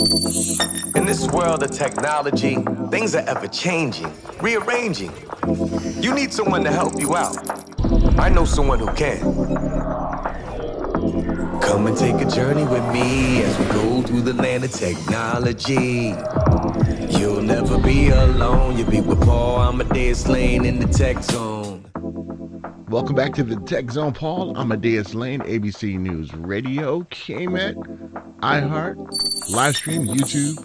In this world of technology, things are ever changing, rearranging. You need someone to help you out. I know someone who can. Come and take a journey with me as we go through the land of technology. You'll never be alone. You'll be with Paul Amadeus Lane in the Tech Zone. Welcome back to the Tech Zone. Paul Amadeus Lane, ABC News Radio, KMET, iHeart, live stream, YouTube,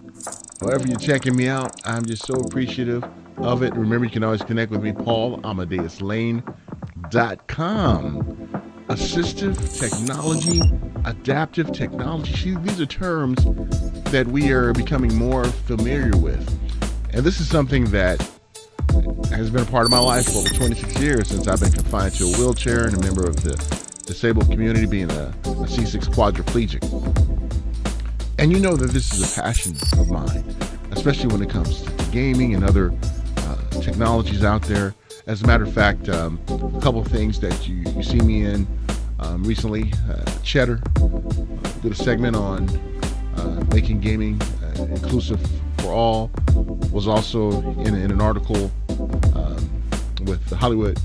wherever you're checking me out. I'm just so appreciative of it. Remember, you can always connect with me, PaulAmadeusLane.com. Assistive technology, adaptive technology. These are terms that we are becoming more familiar with. And this is something that has been a part of my life for over 26 years since I've been confined to a wheelchair and a member of the disabled community, being a C6 quadriplegic. And you know that this is a passion of mine, especially when it comes to gaming and other technologies out there. As a matter of fact, a couple of things that you see me in recently. Cheddar did a segment on making gaming inclusive for all. Was also in an article with the Hollywood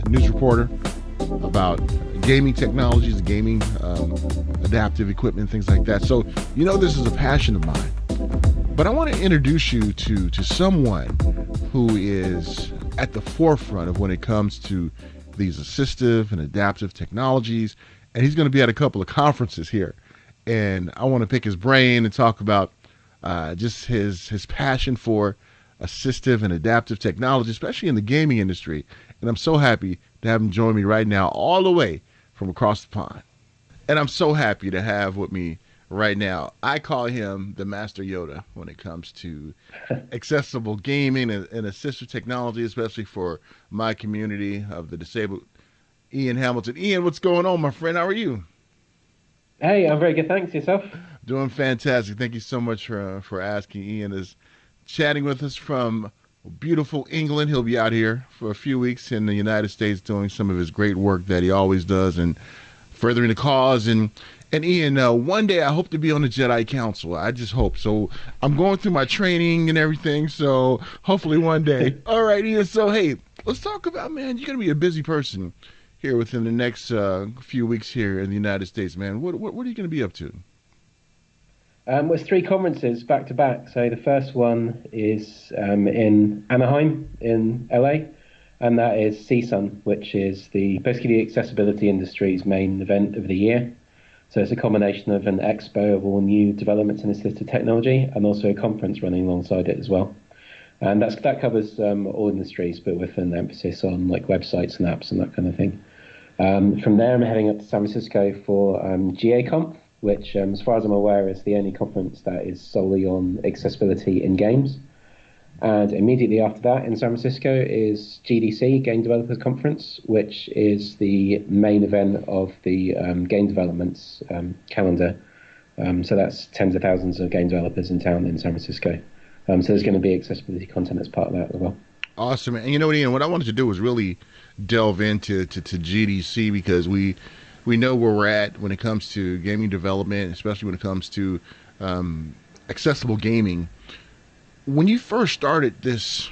News Reporter about gaming technologies, gaming adaptive equipment, things like that. So you know this is a passion of mine. But I want to introduce you to someone who is at the forefront of when it comes to these assistive and adaptive technologies. And he's going to be at a couple of conferences here. And I want to pick his brain and talk about just his passion for assistive and adaptive technology, especially in the gaming industry. And I'm so happy to have him join me right now, all the way from across the pond. And I'm so happy to have with me right now, I call him the Master Yoda when it comes to accessible gaming and assistive technology, especially for my community of the disabled. Ian Hamilton. Ian, what's going on, my friend? How are you? Hey, I'm very good. Thanks. Yourself? Doing fantastic. Thank you so much for asking. Ian is chatting with us from beautiful England. He'll be out here for a few weeks in the United States doing some of his great work that he always does and furthering the cause. And Ian, one day I hope to be on the Jedi Council. I just hope. So I'm going through my training and everything. So hopefully one day. All right, Ian. So, hey, let's talk about, man, you're going to be a busy person here within the next few weeks here in the United States, man. What are you going to be up to? It's 3 conferences back to back. So the first one is in Anaheim in LA, and that is CSUN, which is basically the accessibility industry's main event of the year. So it's a combination of an expo of all new developments in assistive technology and also a conference running alongside it as well. And that covers all industries, but with an emphasis on like websites and apps and that kind of thing. From there, I'm heading up to San Francisco for GAConf, which, as far as I'm aware, is the only conference that is solely on accessibility in games. And immediately after that, in San Francisco, is GDC, Game Developers Conference, which is the main event of the game developments calendar. So that's tens of thousands of game developers in town in San Francisco. So there's going to be accessibility content as part of that as well. Awesome. And you know what, Ian, what I wanted to do was really delve into GDC, because we know where we're at when it comes to gaming development, especially when it comes to accessible gaming. When you first started this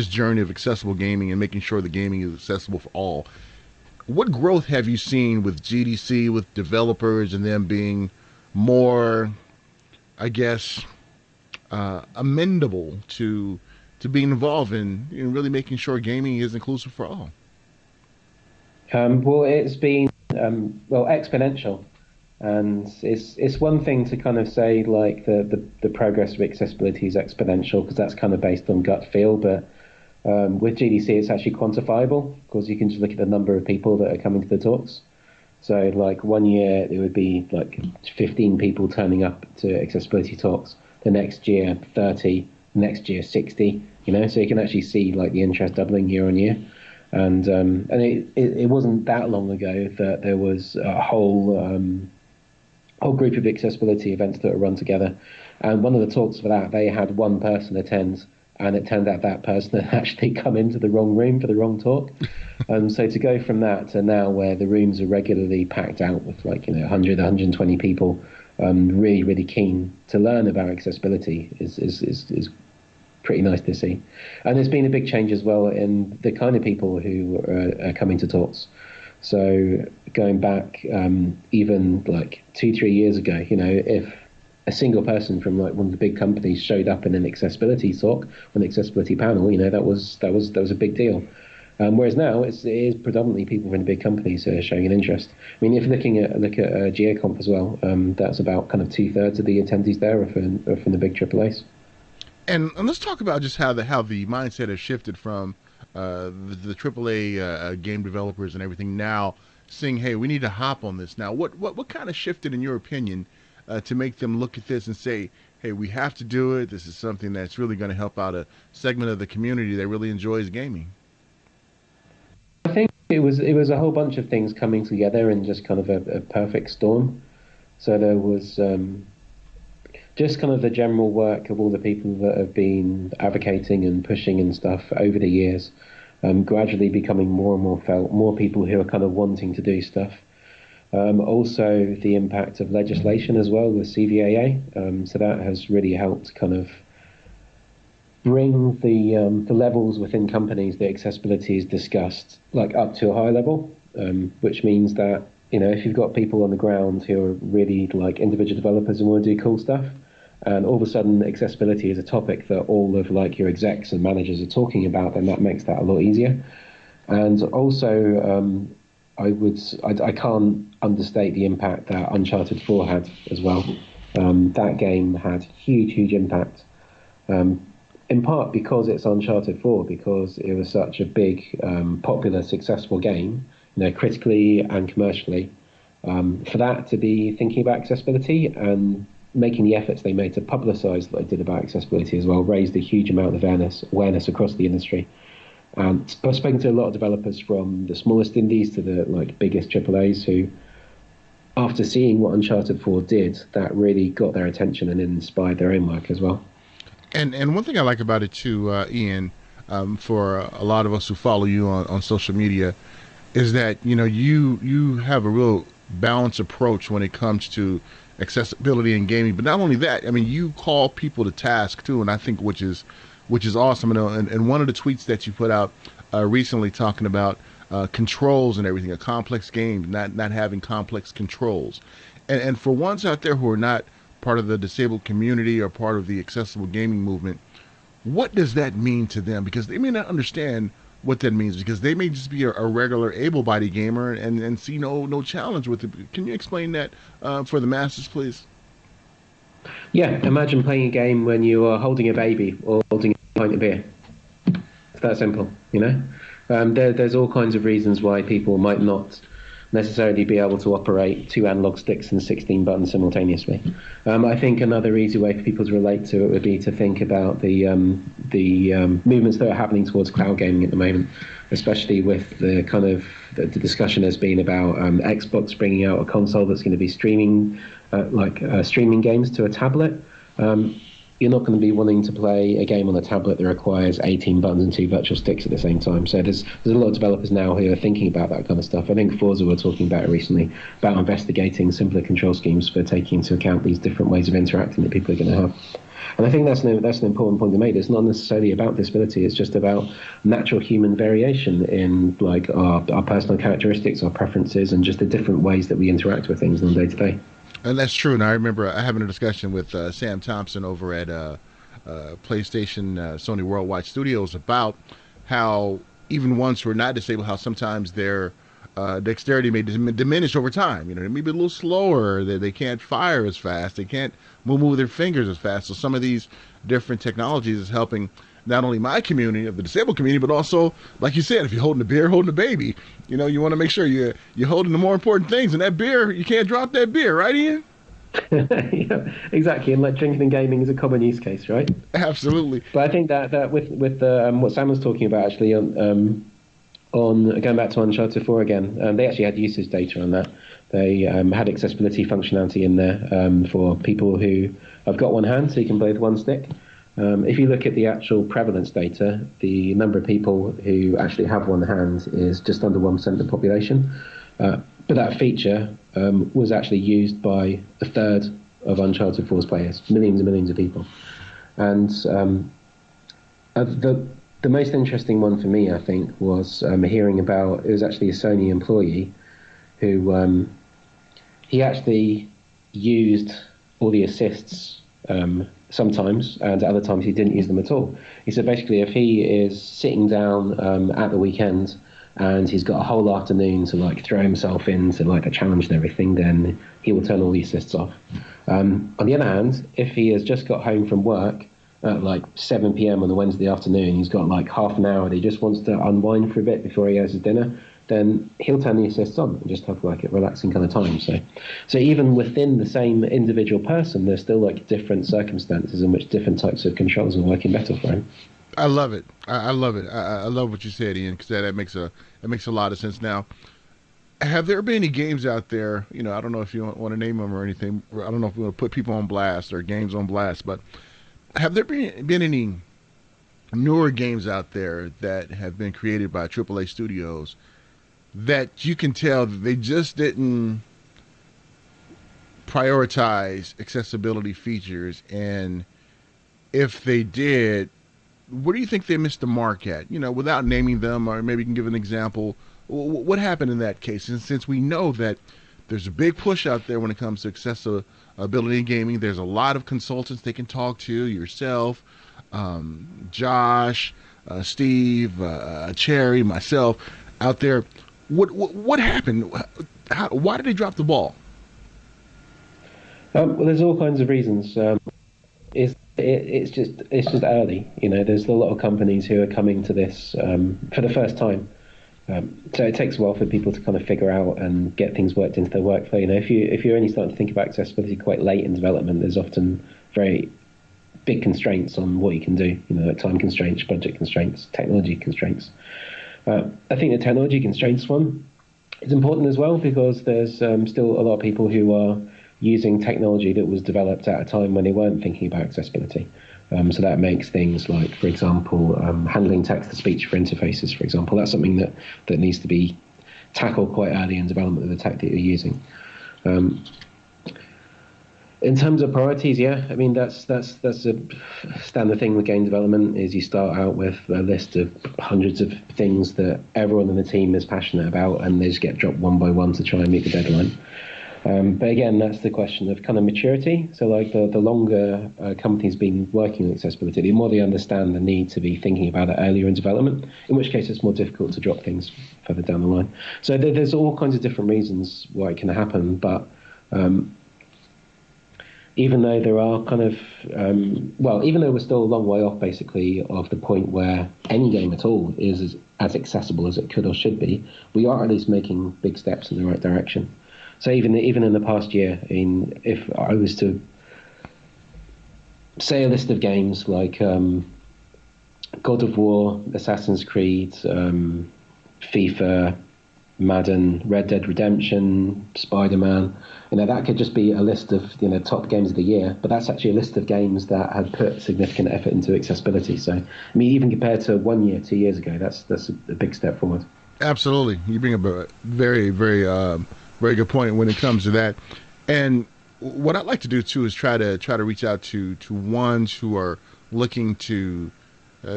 journey of accessible gaming and making sure the gaming is accessible for all, what growth have you seen with GDC, with developers and them being more, I guess, amendable to being involved in really making sure gaming is inclusive for all? Well, it's been exponential, and it's one thing to kind of say like the progress of accessibility is exponential, because that's kind of based on gut feel, but with GDC it's actually quantifiable, because you can just look at the number of people that are coming to the talks. So like one year there would be like 15 people turning up to accessibility talks, the next year 30, the next year 60, so you can actually see like the interest doubling year on year. And it wasn't that long ago that there was a whole group of accessibility events that were run together. And one of the talks for that, they had one person attend, and it turned out that person had actually come into the wrong room for the wrong talk. So to go from that to now where the rooms are regularly packed out with 100, 120 people, really, really keen to learn about accessibility is pretty nice to see. And there's been a big change as well in the kind of people who are coming to talks. So going back even like 2-3 years ago, if a single person from like one of the big companies showed up in an accessibility talk, an accessibility panel, that was a big deal. Whereas now it is predominantly people from the big companies who are showing an interest. I mean, if you're look at GeoConf as well, that's about kind of 2/3 of the attendees there are from the big AAAs. And let's talk about just how the mindset has shifted from the AAA game developers and everything now saying, hey, we need to hop on this now. What kind of shifted, in your opinion, to make them look at this and say, hey, we have to do it. This is something that's really going to help out a segment of the community that really enjoys gaming? I think it was a whole bunch of things coming together in just kind of a perfect storm. So there was just kind of the general work of all the people that have been advocating and pushing and stuff over the years, gradually becoming more and more felt, more people who are kind of wanting to do stuff. Also the impact of legislation as well with CVAA. So that has really helped kind of bring the levels within companies that accessibility is discussed like up to a higher level, which means that if you've got people on the ground who are really like individual developers and want to do cool stuff, and all of a sudden accessibility is a topic that all of like your execs and managers are talking about, then that makes that a lot easier. And also I can't understate the impact that Uncharted 4 had as well. That game had huge impact. In part because it's Uncharted 4, because it was such a big, popular, successful game, critically and commercially. For that to be thinking about accessibility and making the efforts they made to publicise what they did about accessibility as well raised a huge amount of awareness across the industry. And I've spoken to a lot of developers from the smallest indies to the like biggest AAAs who, after seeing what Uncharted 4 did, that really got their attention and inspired their own work as well. And one thing I like about it too, Ian, for a lot of us who follow you on social media, is that you have a real balanced approach when it comes to accessibility in gaming. But not only that, I mean, you call people to task too, and I think which is awesome. And one of the tweets that you put out recently talking about controls and everything, a complex game, not having complex controls, and for ones out there who are not part of the disabled community or part of the accessible gaming movement, what does that mean to them? Because they may not understand what that means, because they may just be a regular able-bodied gamer and see no challenge with it. Can you explain that for the masses, please? Yeah, imagine playing a game when you are holding a baby or holding a pint of beer. It's that simple, There's all kinds of reasons why people might not necessarily be able to operate 2 analog sticks and 16 buttons simultaneously. I think another easy way for people to relate to it would be to think about the movements that are happening towards cloud gaming at the moment, especially with the kind of the discussion has been about Xbox bringing out a console that's going to be streaming streaming games to a tablet. You're not going to be wanting to play a game on a tablet that requires 18 buttons and 2 virtual sticks at the same time. So there's a lot of developers now who are thinking about that kind of stuff. I think Forza were talking about it recently, about investigating simpler control schemes for taking into account these different ways of interacting that people are going to have. And I think that's an important point to make. It's not necessarily about disability. It's just about natural human variation in like our personal characteristics, our preferences, and just the different ways that we interact with things on day to day. And that's true. And I remember having a discussion with Sam Thompson over at PlayStation Sony Worldwide Studios about how even ones who are not disabled, how sometimes their dexterity may diminish over time. They may be a little slower. They can't fire as fast. They can't move their fingers as fast. So some of these different technologies is helping not only my community, of the disabled community, but also, like you said, if you're holding a beer, holding a baby, you want to make sure you're holding the more important things. And that beer, you can't drop that beer, right, Ian? Yeah, exactly. And like drinking and gaming is a common use case, right? Absolutely. But I think that with what Sam was talking about actually on going back to Uncharted 4 again, they actually had usage data on that. They had accessibility functionality in there for people who have got one hand, so you can play with one stick. If you look at the actual prevalence data, the number of people who actually have one hand is just under 1% of the population. But that feature was actually used by a third of Uncharted 4's players, millions and millions of people. And the most interesting one for me, I think, was hearing about, it was actually a Sony employee who he actually used all the assists sometimes, and at other times he didn't use them at all. He said basically if he is sitting down at the weekend and he's got a whole afternoon to like throw himself into like a challenge and everything, then he will turn all the assists off. On the other hand, if he has just got home from work at like 7 p.m. on a Wednesday afternoon, he's got like half an hour and he just wants to unwind for a bit before he has his dinner, then he'll turn the assists on and just have like a relaxing kind of time. So even within the same individual person, there's still like different circumstances in which different types of controls are working better for him. I love it. I love it. I love what you said, Ian, because that makes a lot of sense. Now, have there been any games out there? You know, I don't know if you want to name them or anything. I don't know if we want to put people on blast or games on blast, but have there been any newer games out there that have been created by AAA studios that you can tell that they just didn't prioritize accessibility features, and if they did, what do you think they missed the mark at? You know, without naming them, or maybe you can give an example. What happened in that case? And since we know that there's a big push out there when it comes to accessibility in gaming, there's a lot of consultants they can talk to, yourself, Josh, Steve, Cherry, myself, out there. What happened? Why did they drop the ball? Well, there's all kinds of reasons. It's just early. You know, there's a lot of companies who are coming to this for the first time. So it takes a while for people to kind of figure out and get things worked into their workflow. You know, if you're only starting to think about accessibility quite late in development, there's often very big constraints on what you can do. You know, like time constraints, budget constraints, technology constraints. I think the technology constraints one is important as well, because there's still a lot of people who are using technology that was developed at a time when they weren't thinking about accessibility. So that makes things like, for example, handling text-to-speech for interfaces, for example. That's something that needs to be tackled quite early in development of the tech that you're using. In terms of priorities, yeah, I mean, that's a standard thing with game development, is you start out with a list of hundreds of things that everyone in the team is passionate about, and they just get dropped one by one to try and meet the deadline. But again, that's the question of kind of maturity. So like the longer a company's been working on accessibility, the more they understand the need to be thinking about it earlier in development, in which case it's more difficult to drop things further down the line. So there's all kinds of different reasons why it can happen. But even though there are kind of, even though we're still a long way off basically of the point where any game at all is as accessible as it could or should be, we are at least making big steps in the right direction. So even in the past year, if I was to say a list of games like God of War, Assassin's Creed, FIFA, Madden, Red Dead Redemption, Spider-Man, that could just be a list of top games of the year. But that's actually a list of games that had put significant effort into accessibility. So I mean, even compared to 1 year, 2 years ago, that's a big step forward. Absolutely, you bring up a very, very good point when it comes to that. And what I'd like to do too is try to reach out to ones who are looking to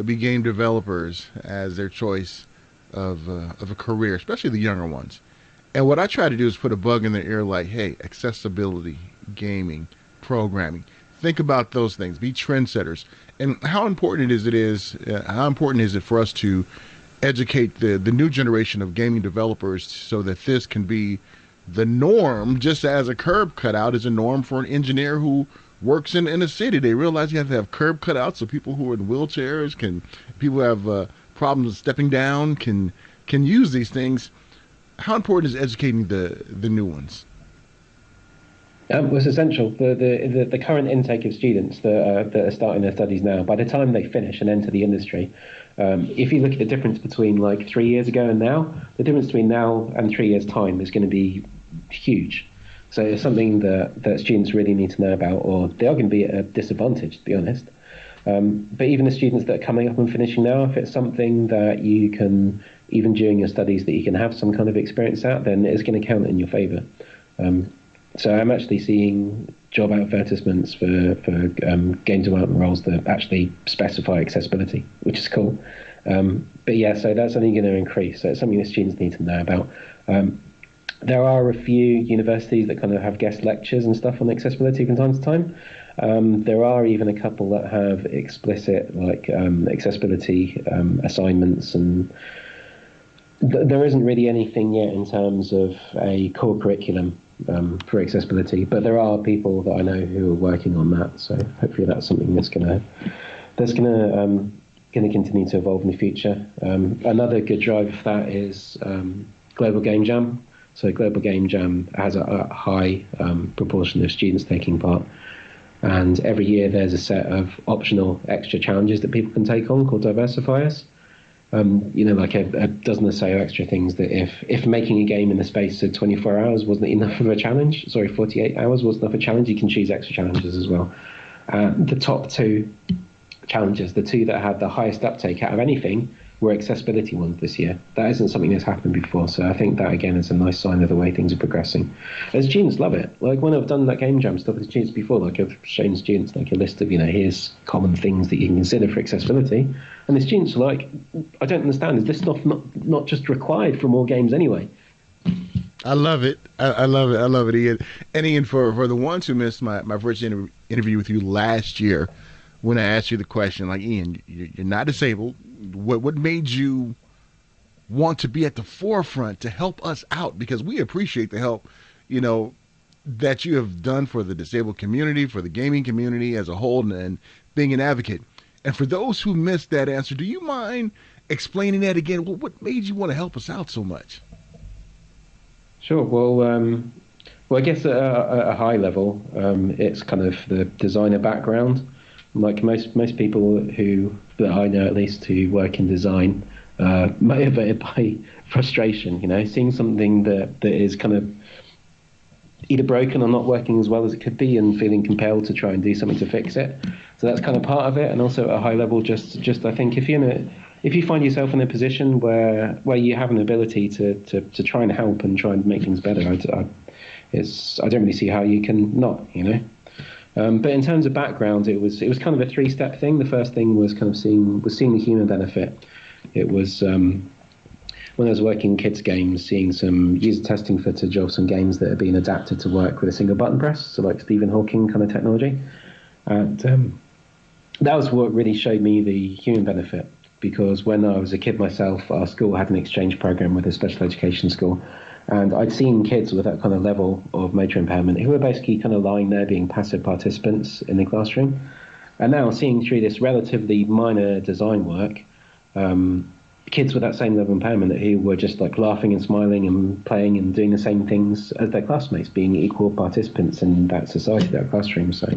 be game developers as their choice of a career, especially the younger ones. And what I try to do is put a bug in their ear like, hey, accessibility, gaming, programming. Think about those things. Be trendsetters. And how important is it for us to educate the new generation of gaming developers so that this can be the norm, just as a curb cutout is a norm for an engineer who works in a city. They realize you have to have curb cutouts so people who are in wheelchairs people who have problems stepping down can use these things. How important is educating the new ones? It's essential. The current intake of students that are starting their studies now, by the time they finish and enter the industry, if you look at the difference between like 3 years ago and now, the difference between now and 3 years' time is going to be huge. So it's something that students really need to know about, or they are going to be at a disadvantage, to be honest. But even the students that are coming up and finishing now, if it's something that you can, even during your studies, that you can have some kind of experience at, then it's going to count in your favour. So I'm actually seeing job advertisements for game development roles that actually specify accessibility, which is cool. But yeah, so that's only going to increase. So it's something that students need to know about. There are a few universities that kind of have guest lectures and stuff on accessibility from time to time. There are even a couple that have explicit accessibility assignments, and there isn't really anything yet in terms of a core curriculum for accessibility. But there are people that I know who are working on that. So hopefully that's something that's going to continue to evolve in the future. Another good driver for that is Global Game Jam. So Global Game Jam has a high proportion of students taking part. And every year there's a set of optional extra challenges that people can take on called diversifiers. Like a dozen or so extra things that if making a game in the space of 24 hours wasn't enough of a challenge, 48 hours wasn't enough of a challenge, you can choose extra challenges as well. The top two challenges, the two that had the highest uptake out of anything, were accessibility ones this year. That isn't something that's happened before, so I think that again is a nice sign of the way things are progressing. And students love it. Like when I've done that game jam stuff with students before, like I've shown students like a list of, here's common things that you can consider for accessibility, and the students are like, I don't understand, is this stuff not just required for more games anyway? I love it. I love it. I love it, Ian. And Ian, for the ones who missed my first interview with you last year, when I asked you the question, like, Ian, you're not disabled. What made you want to be at the forefront to help us out? Because we appreciate the help, that you have done for the disabled community, for the gaming community as a whole, and being an advocate. And for those who missed that answer, do you mind explaining that again? What made you want to help us out so much? Sure. Well, I guess at a high level, it's kind of the designer background. Like most people that I know, at least, who work in design, motivated by frustration, seeing something that is kind of either broken or not working as well as it could be, and feeling compelled to try and do something to fix it. So that's kind of part of it. And also at a high level, just I think if you find yourself in a position where you have an ability to try and help and try and make things better, I don't really see how you can not, But in terms of background, it was kind of a three-step thing. The first thing was kind of seeing the human benefit. It was when I was working in kids games, seeing some user testing footage of some games that had been adapted to work with a single button press, so like Stephen Hawking kind of technology. And that was what really showed me the human benefit, because when I was a kid myself, our school had an exchange program with a special education school. And I'd seen kids with that kind of level of motor impairment who were basically kind of lying there being passive participants in the classroom. And now seeing through this relatively minor design work, kids with that same level of impairment who were just like laughing and smiling and playing and doing the same things as their classmates, being equal participants in that society, that classroom. So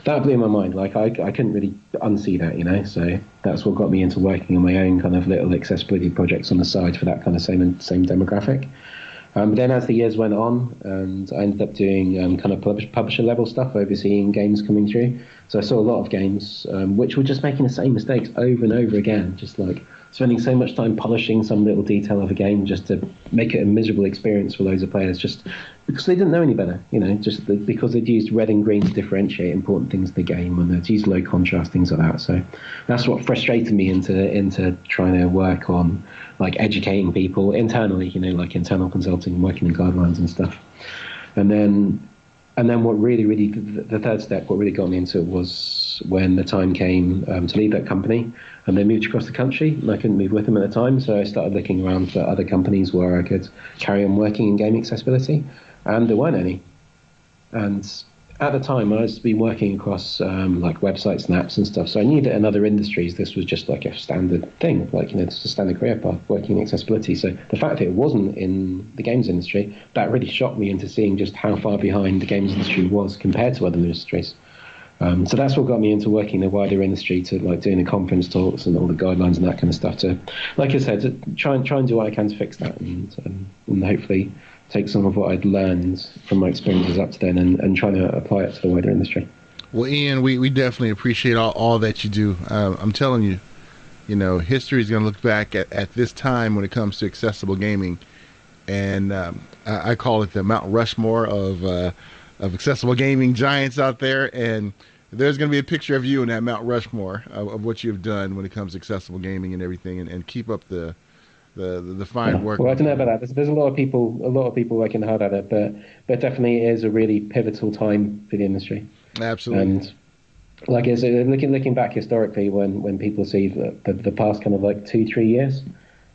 that blew my mind. Like I couldn't really unsee that, So that's what got me into working on my own kind of little accessibility projects on the side for that kind of same demographic. Then as the years went on, and I ended up doing kind of publisher level stuff, overseeing games coming through. So I saw a lot of games which were just making the same mistakes over and over again, just like spending so much time polishing some little detail of a game just to make it a miserable experience for loads of players, just because they didn't know any better, because they'd used red and green to differentiate important things in the game, and they'd used low contrast, things like that. So that's what frustrated me into trying to work on like educating people internally, like internal consulting, working in guidelines and stuff. And then what really the third step, what really got me into it was when the time came to leave that company, and they moved across the country, and I couldn't move with them at the time, so I started looking around for other companies where I could carry on working in game accessibility, and there weren't any. And at the time, I was been working across like websites and apps and stuff, so I knew that in other industries this was just like a standard thing, like it's a standard career path, working in accessibility. So the fact that it wasn't in the games industry, that really shocked me into seeing just how far behind the games industry was compared to other industries. So that's what got me into working in the wider industry, to like doing the conference talks and all the guidelines and that kind of stuff, to, like I said, to try and do what I can to fix that, and hopefully take some of what I'd learned from my experiences up to then and try to apply it to the wider industry. Well, Ian, we definitely appreciate all that you do. I'm telling you, history is going to look back at this time when it comes to accessible gaming, and I call it the Mount Rushmore of accessible gaming giants out there, and there's going to be a picture of you in that Mount Rushmore of what you've done when it comes to accessible gaming and everything, and keep up the fine work. Well, I don't know about that. There's a lot of people working hard at it, but definitely it is a really pivotal time for the industry. Absolutely. And like it's looking back historically, when people see the past kind of like 2-3 years,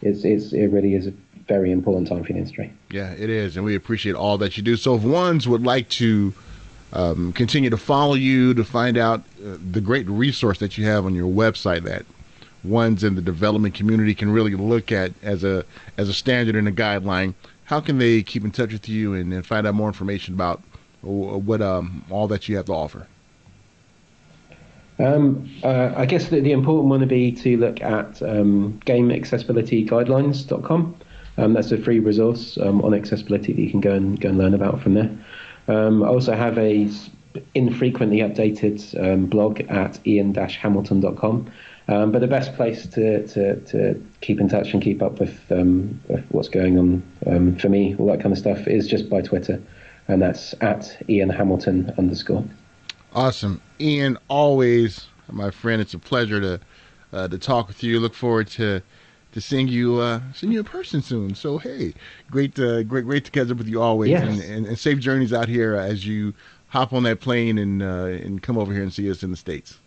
it really is a very important time for the industry. Yeah, it is, and we appreciate all that you do. So if ones would like to continue to follow you, to find out the great resource that you have on your website that ones in the development community can really look at as a standard and a guideline, how can they keep in touch with you and find out more information about what all that you have to offer? I guess the important one would be to look at gameaccessibilityguidelines.com. That's a free resource on accessibility that you can go and learn about from there. I also have a infrequently updated blog at ian-hamilton.com. But the best place to keep in touch and keep up with what's going on for me, all that kind of stuff, is just by Twitter, and that's at @IanHamilton_. Awesome, Ian. Always, my friend. It's a pleasure to talk with you. Look forward to seeing you in person soon. So hey, great to catch up with you always, yes. and safe journeys out here as you hop on that plane and come over here and see us in the States.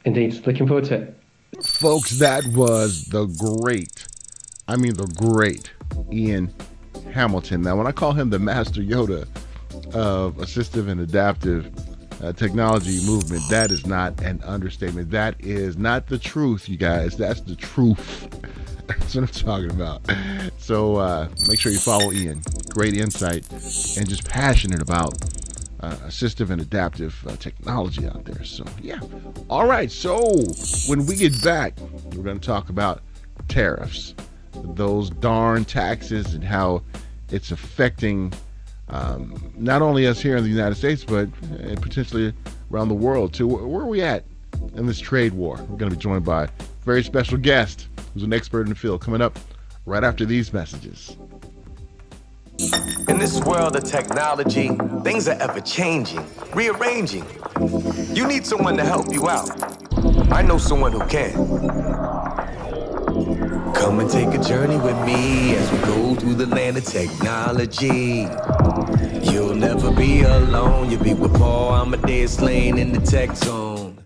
Indeed, looking forward to it. Folks, that was the great Ian Hamilton. Now, when I call him the Master Yoda of assistive and adaptive technology movement, that is not an understatement. That is not the truth, you guys. That's the truth. That's what I'm talking about. So make sure you follow Ian. Great insight and just passionate about assistive and adaptive technology out there. So yeah. All right. So when we get back, we're going to talk about tariffs, those darn taxes, and how it's affecting not only us here in the United States, but potentially around the world too. Where are we at in this trade war? We're going to be joined by a very special guest who's an expert in the field, coming up right after these messages. In this world of technology, things are ever changing, rearranging. You need someone to help you out. I know someone who can. Come and take a journey with me as we go through the land of technology. You'll never be alone. You'll be with Paul Amadeus Lane in the tech zone.